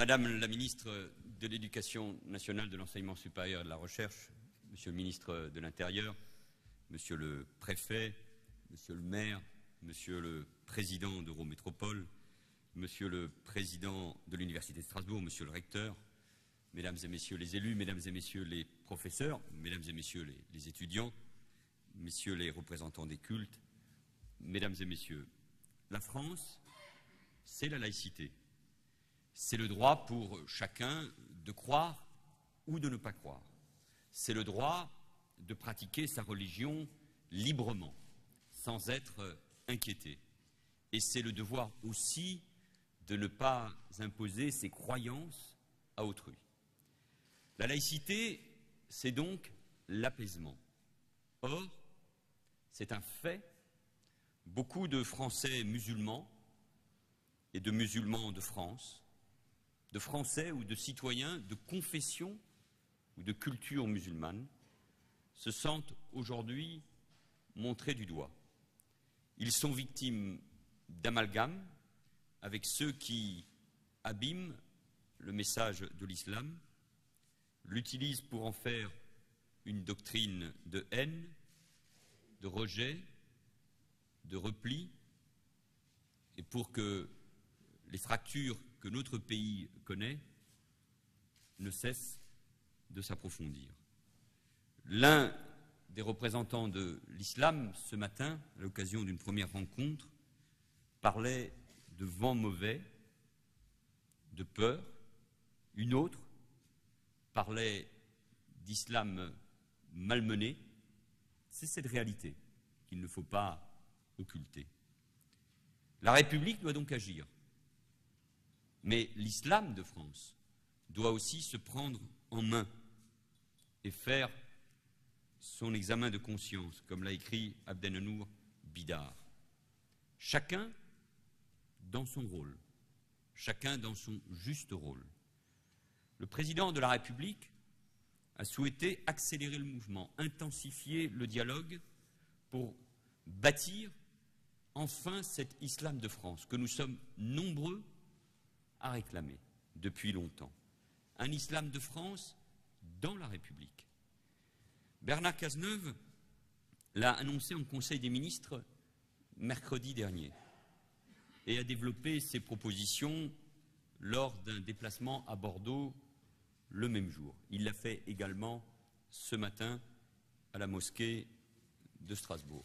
Madame la ministre de l'Éducation nationale, de l'Enseignement supérieur et de la Recherche, Monsieur le ministre de l'Intérieur, Monsieur le préfet, Monsieur le maire, Monsieur le président d'Eurométropole, Monsieur le président de l'Université de Strasbourg, Monsieur le recteur, Mesdames et Messieurs les élus, Mesdames et Messieurs les professeurs, Mesdames et Messieurs les étudiants, Messieurs les représentants des cultes, Mesdames et Messieurs, la France, c'est la laïcité. C'est le droit pour chacun de croire ou de ne pas croire. C'est le droit de pratiquer sa religion librement, sans être inquiété. Et c'est le devoir aussi de ne pas imposer ses croyances à autrui. La laïcité, c'est donc l'apaisement. Or, c'est un fait, beaucoup de Français musulmans et de musulmans de France, de Français ou de citoyens de confession ou de culture musulmane, se sentent aujourd'hui montrés du doigt. Ils sont victimes d'amalgames avec ceux qui abîment le message de l'islam, l'utilisent pour en faire une doctrine de haine, de rejet, de repli, et pour que les fractures que notre pays connaît ne cessent de s'approfondir. L'un des représentants de l'islam, ce matin, à l'occasion d'une première rencontre, parlait de vent mauvais, de peur. Une autre parlait d'islam malmené. C'est cette réalité qu'il ne faut pas occulter. La République doit donc agir. Mais l'islam de France doit aussi se prendre en main et faire son examen de conscience, comme l'a écrit Abdelnanour Bidar. Chacun dans son rôle, chacun dans son juste rôle. Le président de la République a souhaité accélérer le mouvement, intensifier le dialogue pour bâtir enfin cet islam de France que nous sommes nombreux à réclamer depuis longtemps. Un islam de France dans la République. Bernard Cazeneuve l'a annoncé en Conseil des ministres mercredi dernier et a développé ses propositions lors d'un déplacement à Bordeaux le même jour. Il l'a fait également ce matin à la mosquée de Strasbourg.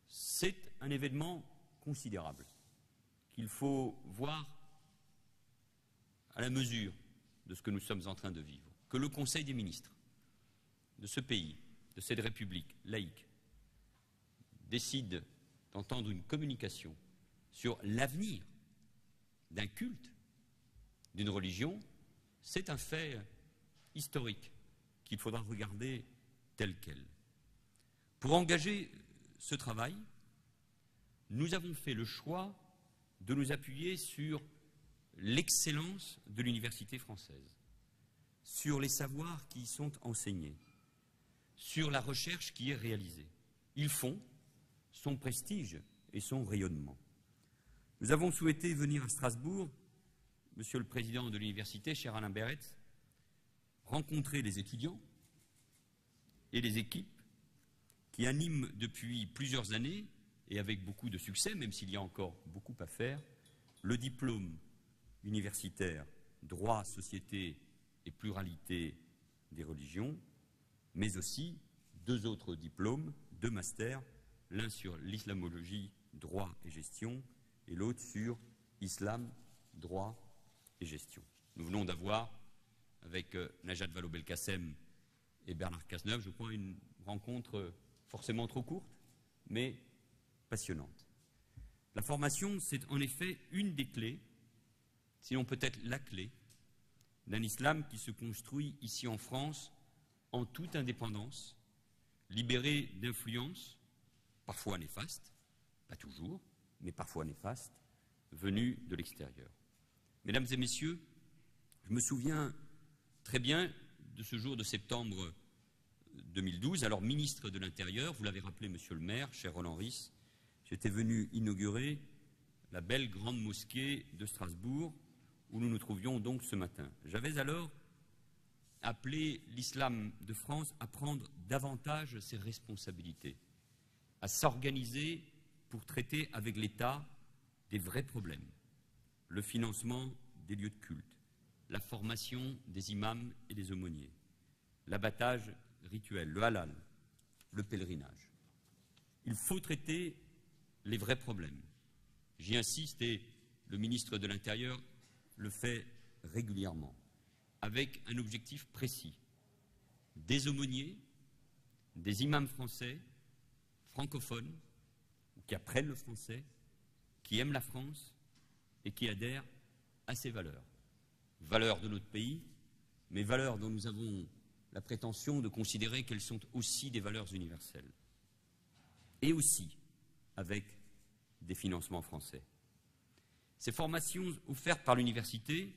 C'est un événement considérable qu'il faut voir à la mesure de ce que nous sommes en train de vivre. Que le Conseil des ministres de ce pays, de cette République laïque, décide d'entendre une communication sur l'avenir d'un culte, d'une religion, c'est un fait historique qu'il faudra regarder tel quel. Pour engager ce travail, nous avons fait le choix de nous appuyer sur l'excellence de l'université française, sur les savoirs qui y sont enseignés, sur la recherche qui est réalisée. Ils font son prestige et son rayonnement. Nous avons souhaité venir à Strasbourg, Monsieur le Président de l'Université, cher Alain Berretz, rencontrer les étudiants et les équipes qui animent depuis plusieurs années, et avec beaucoup de succès, même s'il y a encore beaucoup à faire, le diplôme universitaire droit, société et pluralité des religions, mais aussi deux autres diplômes, deux masters, l'un sur l'islamologie, droit et gestion, et l'autre sur islam, droit et gestion. Nous venons d'avoir, avec Najat Vallaud-Belkacem et Bernard Cazeneuve, je crois, une rencontre forcément trop courte, mais passionnante. La formation, c'est en effet une des clés, sinon peut-être la clé, d'un islam qui se construit ici en France en toute indépendance, libéré d'influences, parfois néfastes, pas toujours, mais parfois néfastes, venues de l'extérieur. Mesdames et messieurs, je me souviens très bien de ce jour de septembre 2012, alors ministre de l'Intérieur, vous l'avez rappelé, monsieur le maire, cher Roland Ris, j'étais venu inaugurer la belle grande mosquée de Strasbourg où nous nous trouvions donc ce matin. J'avais alors appelé l'islam de France à prendre davantage ses responsabilités, à s'organiser pour traiter avec l'État des vrais problèmes, le financement des lieux de culte, la formation des imams et des aumôniers, l'abattage rituel, le halal, le pèlerinage. Il faut traiter les vrais problèmes. J'y insiste et le ministre de l'Intérieur le fait régulièrement, avec un objectif précis. Des aumôniers, des imams français, francophones, qui apprennent le français, qui aiment la France et qui adhèrent à ses valeurs. Valeurs de notre pays, mais valeurs dont nous avons la prétention de considérer qu'elles sont aussi des valeurs universelles. Et aussi avec des financements français. Ces formations offertes par l'université,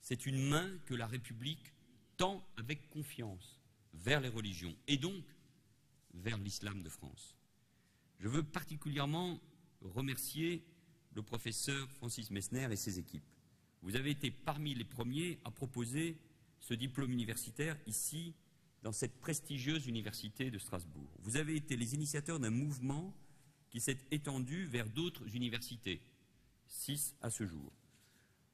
c'est une main que la République tend avec confiance vers les religions et donc vers l'islam de France. Je veux particulièrement remercier le professeur Francis Messner et ses équipes. Vous avez été parmi les premiers à proposer ce diplôme universitaire ici, dans cette prestigieuse université de Strasbourg. Vous avez été les initiateurs d'un mouvement qui s'est étendu vers d'autres universités, 6 à ce jour.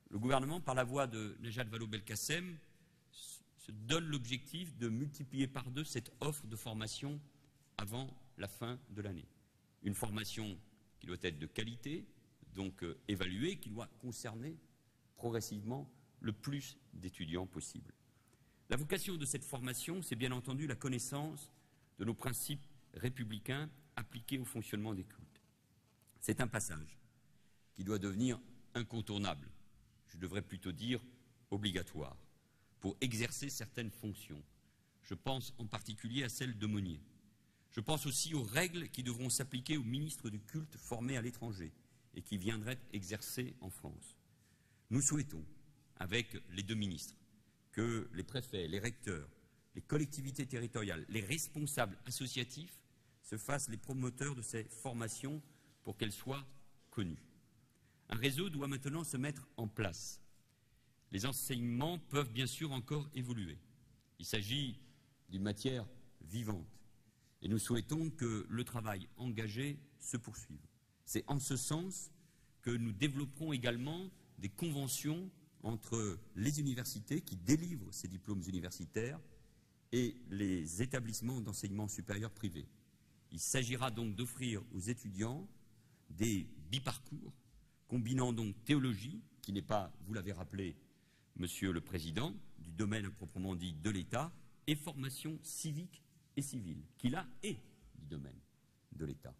Le gouvernement, par la voix de Najat Vallaud-Belkacem, se donne l'objectif de multiplier par 2 cette offre de formation avant la fin de l'année. Une formation qui doit être de qualité, donc évaluée, qui doit concerner progressivement le plus d'étudiants possible. La vocation de cette formation, c'est bien entendu la connaissance de nos principes républicains appliqués au fonctionnement des cultes. C'est un passage qui doit devenir incontournable, je devrais plutôt dire obligatoire, pour exercer certaines fonctions. Je pense en particulier à celle d'aumônier. Je pense aussi aux règles qui devront s'appliquer aux ministres du culte formés à l'étranger et qui viendraient exercer en France. Nous souhaitons, avec les 2 ministres, que les préfets, les recteurs, les collectivités territoriales, les responsables associatifs se fassent les promoteurs de ces formations pour qu'elles soient connues. Un réseau doit maintenant se mettre en place. Les enseignements peuvent bien sûr encore évoluer. Il s'agit d'une matière vivante et nous souhaitons que le travail engagé se poursuive. C'est en ce sens que nous développerons également des conventions entre les universités qui délivrent ces diplômes universitaires et les établissements d'enseignement supérieur privés. Il s'agira donc d'offrir aux étudiants des biparcours, combinant donc théologie, qui n'est pas, vous l'avez rappelé, Monsieur le Président, du domaine proprement dit de l'État, et formation civique et civile, qui là est du domaine de l'État.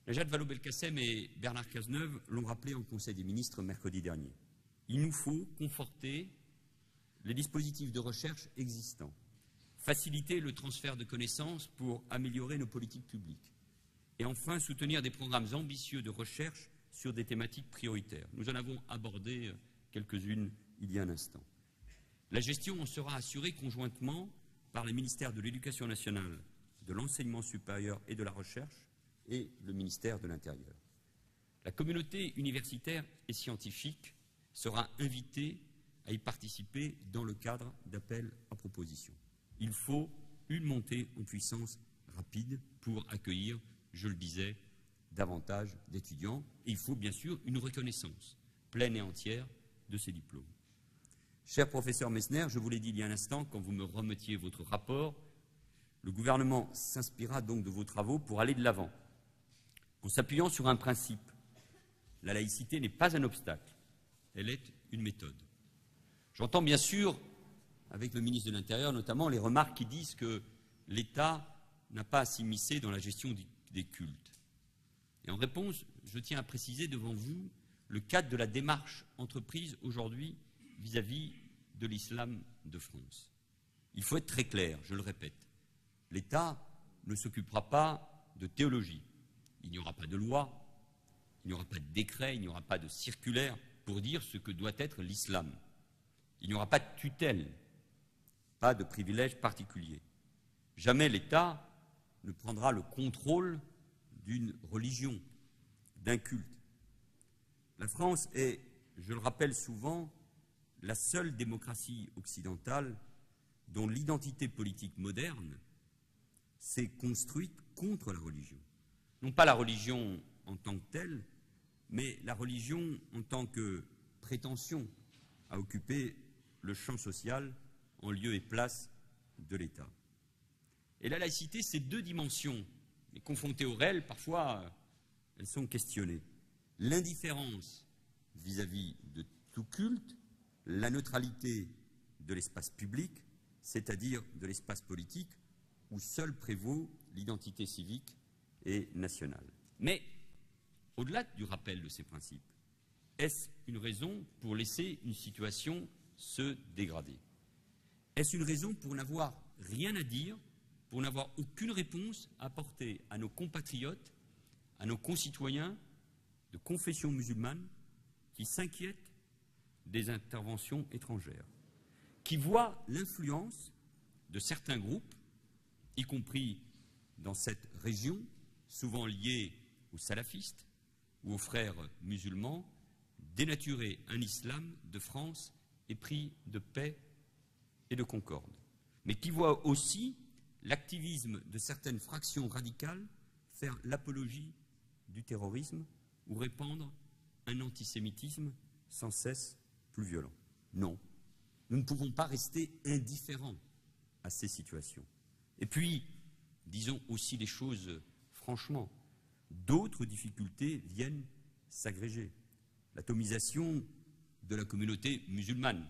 Najat Vallaud-Belkacem et Bernard Cazeneuve l'ont rappelé au Conseil des ministres mercredi dernier. Il nous faut conforter les dispositifs de recherche existants, faciliter le transfert de connaissances pour améliorer nos politiques publiques et enfin soutenir des programmes ambitieux de recherche sur des thématiques prioritaires. Nous en avons abordé quelques-unes il y a un instant. La gestion en sera assurée conjointement par les ministères de l'Éducation nationale, de l'Enseignement supérieur et de la Recherche et le ministère de l'Intérieur. La communauté universitaire et scientifique sera invitée à y participer dans le cadre d'appels à propositions. Il faut une montée en puissance rapide pour accueillir, je le disais, davantage d'étudiants. Et il faut bien sûr une reconnaissance pleine et entière de ces diplômes. Cher professeur Messner, je vous l'ai dit il y a un instant, quand vous me remettiez votre rapport, le gouvernement s'inspirera donc de vos travaux pour aller de l'avant, en s'appuyant sur un principe. La laïcité n'est pas un obstacle, elle est une méthode. J'entends bien sûr, avec le ministre de l'Intérieur notamment, les remarques qui disent que l'État n'a pas à s'immiscer dans la gestion des cultes. Et en réponse, je tiens à préciser devant vous le cadre de la démarche entreprise aujourd'hui vis-à-vis de l'islam de France. Il faut être très clair, je le répète, l'État ne s'occupera pas de théologie. Il n'y aura pas de loi, il n'y aura pas de décret, il n'y aura pas de circulaire pour dire ce que doit être l'islam. Il n'y aura pas de tutelle, pas de privilège particulier. Jamais l'État ne prendra le contrôle d'une religion, d'un culte. La France est je le rappelle souvent, la seule démocratie occidentale dont l'identité politique moderne s'est construite contre la religion. Non pas la religion en tant que telle, mais la religion en tant que prétention à occuper le champ social en lieu et place de l'État. Et la laïcité, ces deux dimensions, mais confrontées au réel, parfois, elles sont questionnées. L'indifférence vis-à-vis de tout culte, la neutralité de l'espace public, c'est-à-dire de l'espace politique, où seule prévaut l'identité civique et nationale. Mais, au-delà du rappel de ces principes, est-ce une raison pour laisser une situation se dégrader? Est-ce une raison pour n'avoir rien à dire, pour n'avoir aucune réponse à apporter à nos compatriotes, à nos concitoyens de confession musulmane qui s'inquiètent des interventions étrangères, qui voient l'influence de certains groupes, y compris dans cette région, souvent liés aux salafistes ou aux frères musulmans, dénaturer un islam de France épris de paix et de concorde, mais qui voient aussi l'activisme de certaines fractions radicales faire l'apologie du terrorisme ou répandre un antisémitisme sans cesse plus violent. Non, nous ne pouvons pas rester indifférents à ces situations. Et puis, disons aussi les choses franchement, d'autres difficultés viennent s'agréger. L'atomisation de la communauté musulmane,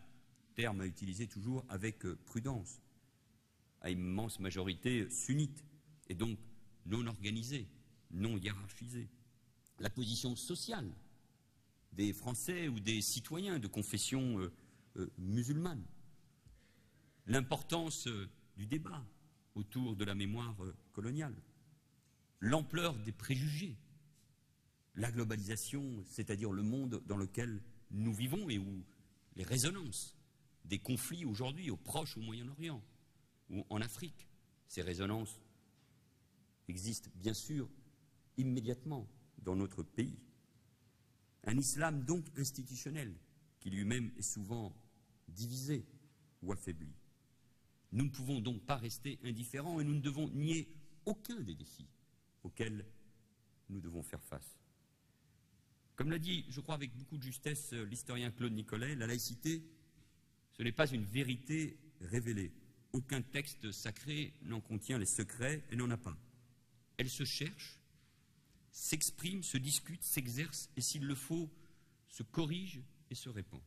terme à utiliser toujours avec prudence, à immense majorité sunnite, et donc non organisée, non hiérarchisée. La position sociale des Français ou des citoyens de confession musulmane. L'importance du débat autour de la mémoire coloniale. L'ampleur des préjugés. La globalisation, c'est-à-dire le monde dans lequel nous vivons et où les résonances des conflits aujourd'hui au Proche, au Moyen-Orient ou en Afrique, ces résonances existent bien sûr immédiatement dans notre pays. Un islam donc institutionnel qui lui-même est souvent divisé ou affaibli. Nous ne pouvons donc pas rester indifférents et nous ne devons nier aucun des défis auxquels nous devons faire face. Comme l'a dit, je crois avec beaucoup de justesse, l'historien Claude Nicollet, la laïcité, ce n'est pas une vérité révélée. Aucun texte sacré n'en contient les secrets et n'en a pas. Elle se cherche, s'exprime, se discute, s'exerce et s'il le faut, se corrige et se répand.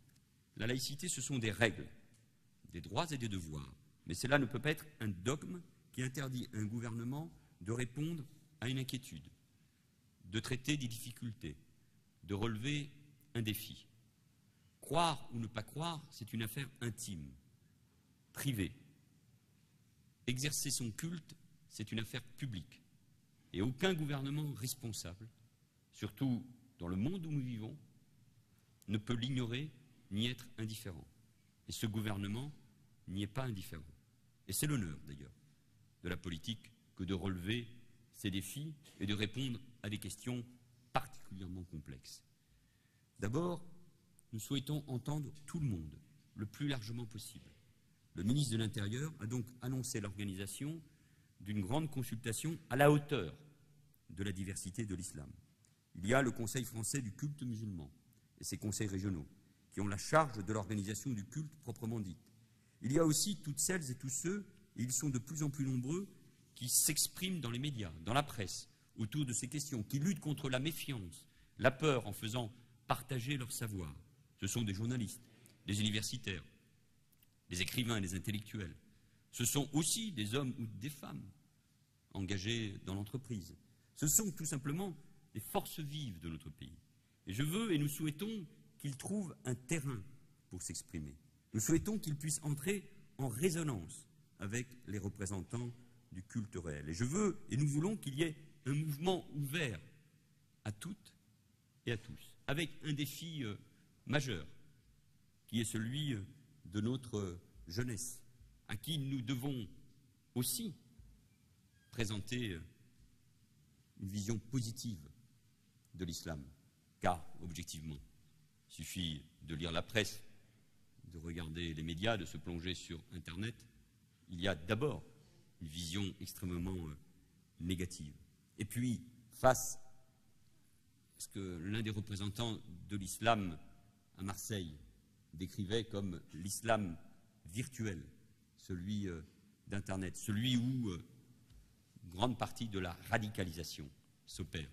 La laïcité, ce sont des règles, des droits et des devoirs. Mais cela ne peut pas être un dogme qui interdit à un gouvernement de répondre à une inquiétude, de traiter des difficultés, de relever un défi. Croire ou ne pas croire, c'est une affaire intime, privée. Exercer son culte, c'est une affaire publique. Et aucun gouvernement responsable, surtout dans le monde où nous vivons, ne peut l'ignorer ni être indifférent. Et ce gouvernement n'y est pas indifférent. Et c'est l'honneur, d'ailleurs, de la politique que de relever ces défis et de répondre à des questions particulièrement complexes. D'abord, nous souhaitons entendre tout le monde, le plus largement possible. Le ministre de l'Intérieur a donc annoncé l'organisation d'une grande consultation à la hauteur de la diversité de l'islam. Il y a le Conseil français du culte musulman et ses conseils régionaux qui ont la charge de l'organisation du culte proprement dit. Il y a aussi toutes celles et tous ceux, et ils sont de plus en plus nombreux, qui s'expriment dans les médias, dans la presse, autour de ces questions, qui luttent contre la méfiance, la peur en faisant partager leur savoir. Ce sont des journalistes, des universitaires, des écrivains et des intellectuels. Ce sont aussi des hommes ou des femmes engagés dans l'entreprise. Ce sont tout simplement des forces vives de notre pays. Et je veux et nous souhaitons qu'ils trouvent un terrain pour s'exprimer. Nous souhaitons qu'ils puissent entrer en résonance avec les représentants du culte réel. Et je veux et nous voulons qu'il y ait un mouvement ouvert à toutes et à tous, avec un défi majeur, qui est celui de notre jeunesse, à qui nous devons aussi présenter une vision positive de l'islam, car, objectivement, Il suffit de lire la presse, de regarder les médias, de se plonger sur Internet. Il y a d'abord une vision extrêmement négative. Et puis, face à ce que l'un des représentants de l'islam à Marseille décrivait comme l'islam virtuel, celui d'Internet, celui où une grande partie de la radicalisation s'opère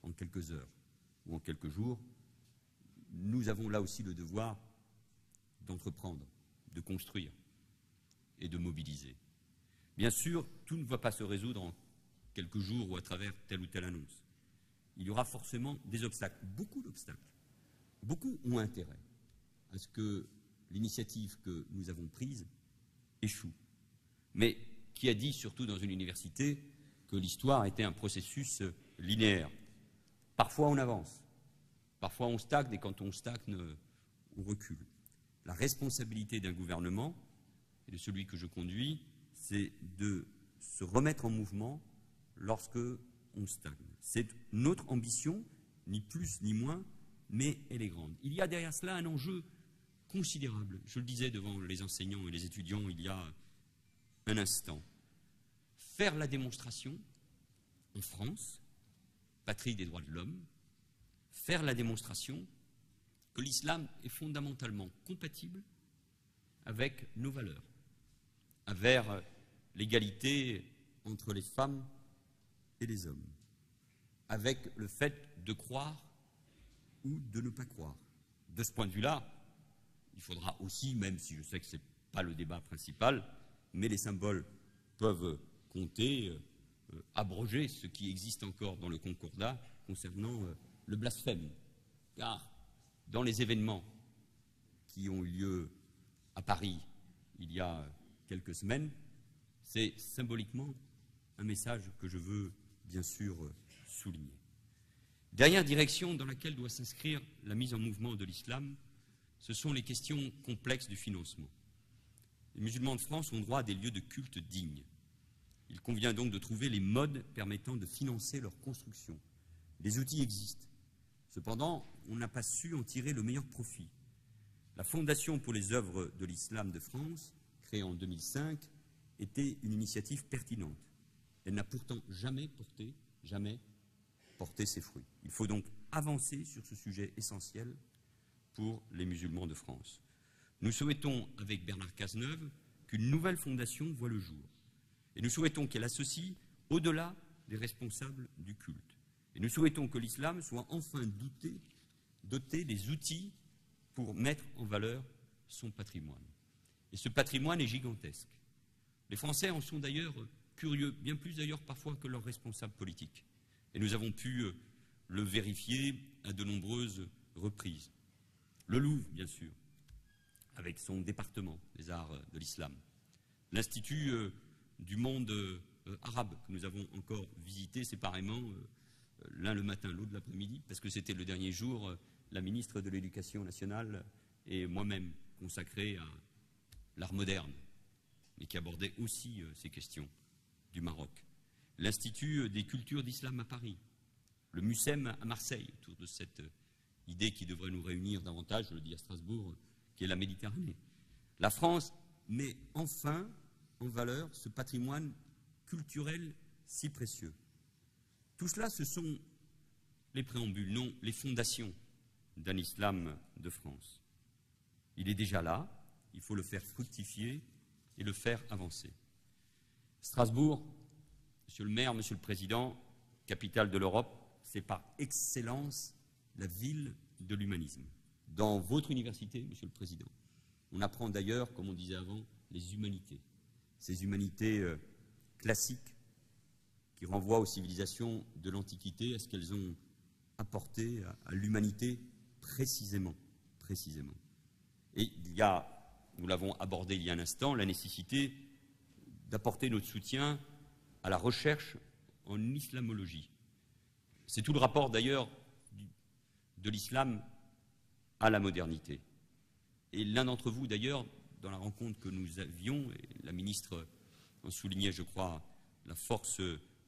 en quelques heures ou en quelques jours, nous avons là aussi le devoir d'entreprendre, de construire et de mobiliser. Bien sûr, tout ne va pas se résoudre en quelques jours ou à travers telle ou telle annonce. Il y aura forcément des obstacles, beaucoup d'obstacles. Beaucoup ont intérêt à ce que l'initiative que nous avons prise échoue. Mais qui a dit, surtout dans une université, que l'histoire était un processus linéaire? Parfois on avance, parfois on stagne, et quand on stagne, on recule. La responsabilité d'un gouvernement, et de celui que je conduis, c'est de se remettre en mouvement lorsque on stagne. C'est notre ambition, ni plus ni moins, mais elle est grande. Il y a derrière cela un enjeu considérable. Je le disais devant les enseignants et les étudiants il y a un instant. Faire la démonstration en France, patrie des droits de l'homme, faire la démonstration que l'islam est fondamentalement compatible avec nos valeurs, avec l'égalité entre les femmes et les hommes, avec le fait de croire ou de ne pas croire. De ce point de vue-là, il faudra aussi, même si je sais que ce n'est pas le débat principal, mais les symboles peuvent compter, abroger ce qui existe encore dans le Concordat concernant le blasphème. Car dans les événements qui ont eu lieu à Paris il y a quelques semaines, c'est symboliquement un message que je veux bien sûr souligner. Dernière direction dans laquelle doit s'inscrire la mise en mouvement de l'islam, ce sont les questions complexes du financement. Les musulmans de France ont droit à des lieux de culte dignes. Il convient donc de trouver les modes permettant de financer leur construction. Les outils existent. Cependant, on n'a pas su en tirer le meilleur profit. La Fondation pour les œuvres de l'islam de France, créée en 2005, était une initiative pertinente. Elle n'a pourtant jamais porté ses fruits. Il faut donc avancer sur ce sujet essentiel pour les musulmans de France. Nous souhaitons, avec Bernard Cazeneuve, qu'une nouvelle fondation voie le jour. Et nous souhaitons qu'elle associe au-delà des responsables du culte. Et nous souhaitons que l'islam soit enfin doté des outils pour mettre en valeur son patrimoine. Et ce patrimoine est gigantesque. Les Français en sont d'ailleurs curieux, bien plus d'ailleurs parfois que leurs responsables politiques. Et nous avons pu le vérifier à de nombreuses reprises. Le Louvre, bien sûr, avec son département des arts de l'islam. L'Institut du monde arabe, que nous avons encore visité séparément, l'un le matin, l'autre l'après-midi, parce que c'était le dernier jour, la ministre de l'Éducation nationale et moi-même consacrés à l'art moderne, mais qui abordait aussi ces questions du Maroc. L'Institut des cultures d'islam à Paris, le MUSEM à Marseille, autour de cette idée qui devrait nous réunir davantage, je le dis à Strasbourg, qui est la Méditerranée. La France met enfin en valeur ce patrimoine culturel si précieux. Tout cela, ce sont les préambules, non les fondations d'un islam de France. Il est déjà là, il faut le faire fructifier et le faire avancer. Strasbourg, Monsieur le maire, Monsieur le Président, capitale de l'Europe, c'est par excellence la ville de l'humanisme. Dans votre université, Monsieur le Président, on apprend d'ailleurs, comme on disait avant, les humanités. Ces humanités classiques qui renvoient aux civilisations de l'Antiquité, à ce qu'elles ont apporté à l'humanité précisément. Et il y a, nous l'avons abordé il y a un instant, la nécessité d'apporter notre soutien à la recherche en islamologie. C'est tout le rapport d'ailleurs de l'islam à la modernité. Et l'un d'entre vous d'ailleurs, dans la rencontre que nous avions, et la ministre en soulignait, je crois, la force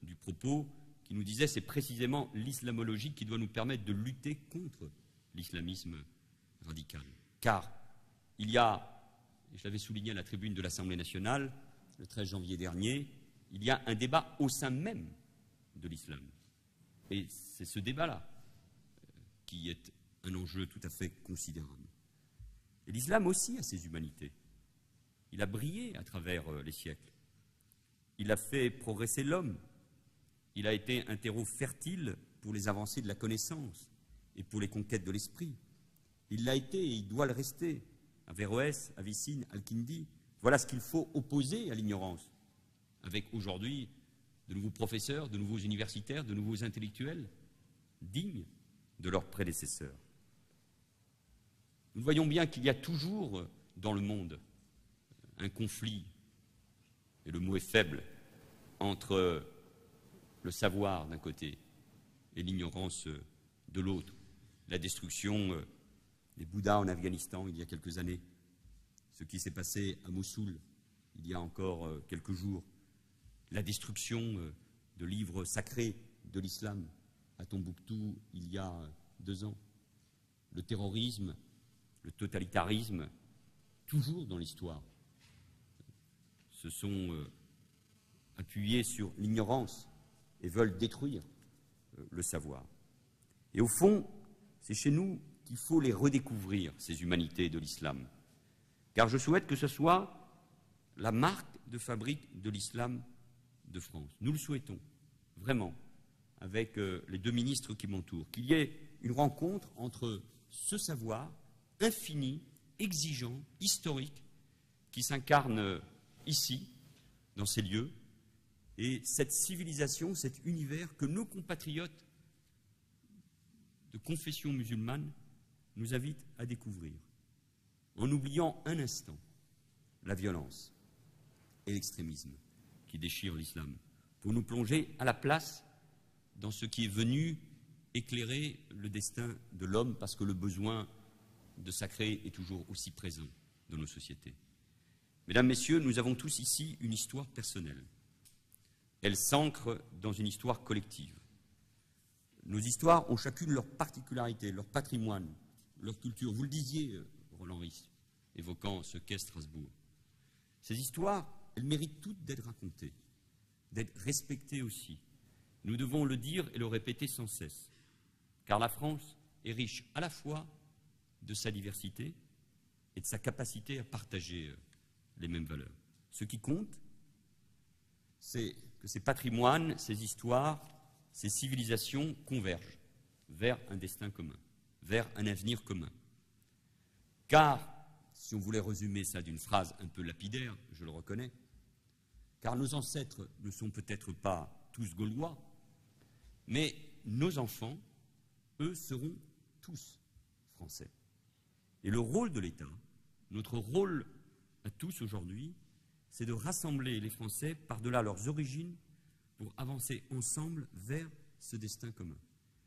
du propos, qui nous disait c'est précisément l'islamologie qui doit nous permettre de lutter contre l'islamisme radicale. Car il y a, et je l'avais souligné à la tribune de l'Assemblée nationale le 13 janvier dernier, il y a un débat au sein même de l'islam. Et c'est ce débat-là qui est un enjeu tout à fait considérable. Et l'islam aussi a ses humanités. Il a brillé à travers les siècles. Il a fait progresser l'homme. Il a été un terreau fertile pour les avancées de la connaissance et pour les conquêtes de l'esprit. Il l'a été et il doit le rester. Averroès, Avicenne, Al-Kindi, voilà ce qu'il faut opposer à l'ignorance. Avec aujourd'hui de nouveaux professeurs, de nouveaux universitaires, de nouveaux intellectuels dignes de leurs prédécesseurs. Nous voyons bien qu'il y a toujours dans le monde un conflit, et le mot est faible, entre le savoir d'un côté et l'ignorance de l'autre. La destruction des Bouddhas en Afghanistan il y a quelques années, ce qui s'est passé à Mossoul il y a encore quelques jours, la destruction de livres sacrés de l'islam à Tombouctou il y a 2 ans, le terrorisme, le totalitarisme, toujours dans l'histoire, se sont appuyés sur l'ignorance et veulent détruire le savoir. Et au fond, c'est chez nous qu'il faut les redécouvrir, ces humanités de l'islam. Car je souhaite que ce soit la marque de fabrique de l'islam de France. Nous le souhaitons, vraiment, avec les 2 ministres qui m'entourent, qu'il y ait une rencontre entre ce savoir infini, exigeant, historique, qui s'incarne ici, dans ces lieux, et cette civilisation, cet univers que nos compatriotes de confession musulmane nous invitent à découvrir, en oubliant un instant la violence et l'extrémisme qui déchirent l'islam, pour nous plonger à la place dans ce qui est venu éclairer le destin de l'homme, parce que le besoin de sacré est toujours aussi présent dans nos sociétés. Mesdames, Messieurs, nous avons tous ici une histoire personnelle. Elle s'ancre dans une histoire collective. Nos histoires ont chacune leur particularité, leur patrimoine, leur culture. Vous le disiez, Roland Ries, évoquant ce qu'est Strasbourg. Ces histoires, elles méritent toutes d'être racontées, d'être respectées aussi. Nous devons le dire et le répéter sans cesse, car la France est riche à la fois de sa diversité et de sa capacité à partager les mêmes valeurs. Ce qui compte, c'est que ces patrimoines, ces histoires, ces civilisations convergent vers un destin commun, vers un avenir commun. Car, si on voulait résumer ça d'une phrase un peu lapidaire, je le reconnais, car nos ancêtres ne sont peut-être pas tous gaulois, mais nos enfants, eux, seront tous français. Et le rôle de l'État, notre rôle à tous aujourd'hui, c'est de rassembler les Français par-delà leurs origines pour avancer ensemble vers ce destin commun.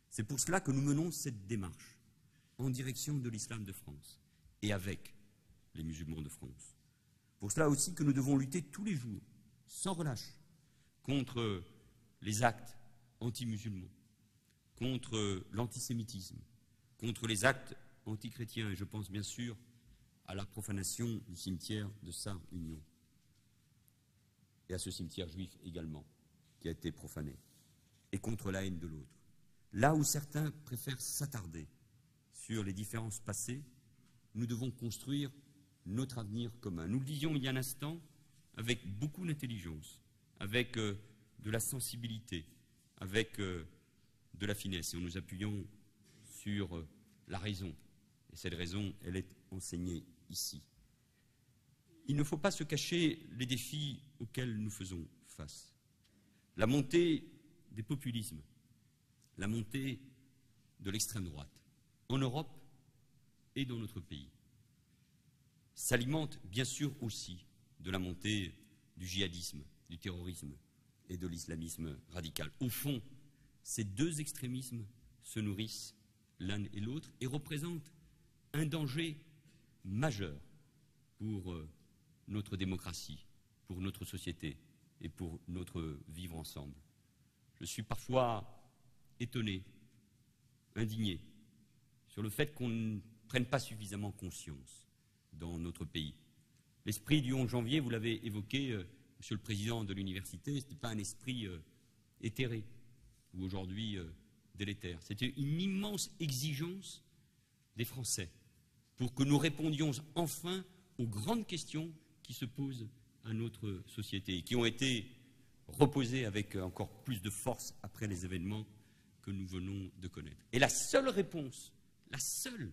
C'est pour cela que nous menons cette démarche en direction de l'islam de France et avec les musulmans de France. Pour cela aussi que nous devons lutter tous les jours, sans relâche, contre les actes anti-musulmans, contre l'antisémitisme, contre les actes antichrétiens, et je pense bien sûr à la profanation du cimetière de Sarre-Union, et à ce cimetière juif également, qui a été profané, et contre la haine de l'autre. Là où certains préfèrent s'attarder sur les différences passées, nous devons construire notre avenir commun. Nous le disions il y a un instant, avec beaucoup d'intelligence, avec de la sensibilité, avec de la finesse, et en nous appuyant sur la raison. Et cette raison, elle est enseignée ici. Il ne faut pas se cacher les défis auxquels nous faisons face. La montée des populismes, la montée de l'extrême droite, en Europe et dans notre pays, s'alimente bien sûr aussi de la montée du djihadisme, du terrorisme et de l'islamisme radical. Au fond, ces 2 extrémismes se nourrissent l'un et l'autre et représentent un danger majeur pour notre démocratie, pour notre société et pour notre vivre ensemble. Je suis parfois étonné, indigné, sur le fait qu'on prennent pas suffisamment conscience dans notre pays. L'esprit du 11 janvier, vous l'avez évoqué, Monsieur le Président de l'Université, ce n'était pas un esprit éthéré ou aujourd'hui délétère. C'était une immense exigence des Français pour que nous répondions enfin aux grandes questions qui se posent à notre société et qui ont été reposées avec encore plus de force après les événements que nous venons de connaître. Et la seule réponse, la seule,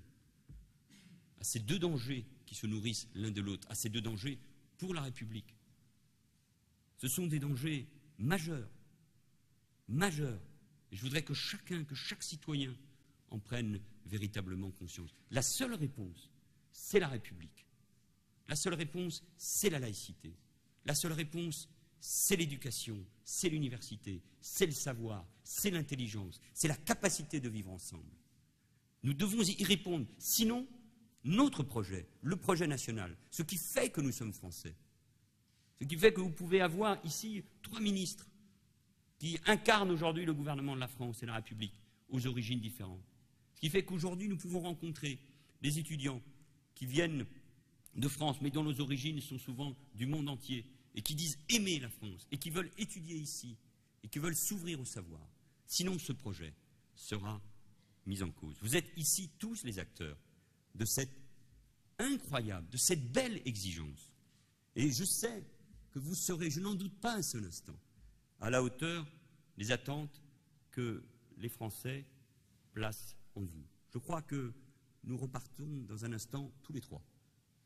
à ces deux dangers qui se nourrissent l'un de l'autre, à ces deux dangers pour la République, ce sont des dangers majeurs, majeurs. Et je voudrais que chaque citoyen en prenne véritablement conscience. La seule réponse, c'est la République. La seule réponse, c'est la laïcité. La seule réponse, c'est l'éducation, c'est l'université, c'est le savoir, c'est l'intelligence, c'est la capacité de vivre ensemble. Nous devons y répondre. Sinon, notre projet, le projet national, ce qui fait que nous sommes français, ce qui fait que vous pouvez avoir ici 3 ministres qui incarnent aujourd'hui le gouvernement de la France et la République, aux origines différentes. Ce qui fait qu'aujourd'hui, nous pouvons rencontrer des étudiants qui viennent de France, mais dont nos origines sont souvent du monde entier, et qui disent aimer la France, et qui veulent étudier ici, et qui veulent s'ouvrir au savoir. Sinon, ce projet sera mis en cause. Vous êtes ici tous les acteurs de cette incroyable, de cette belle exigence. Et je sais que vous serez, je n'en doute pas un seul instant, à la hauteur des attentes que les Français placent en vous. Je crois que nous repartons dans un instant tous les 3,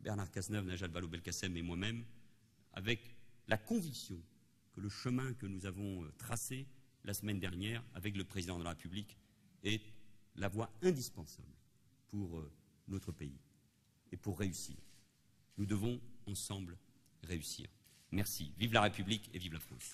Bernard Cazeneuve, Najat Vallaud-Belkacem et moi-même, avec la conviction que le chemin que nous avons tracé la semaine dernière avec le Président de la République est la voie indispensable pour notre pays et pour réussir. Nous devons ensemble réussir. Merci. Vive la République et vive la France.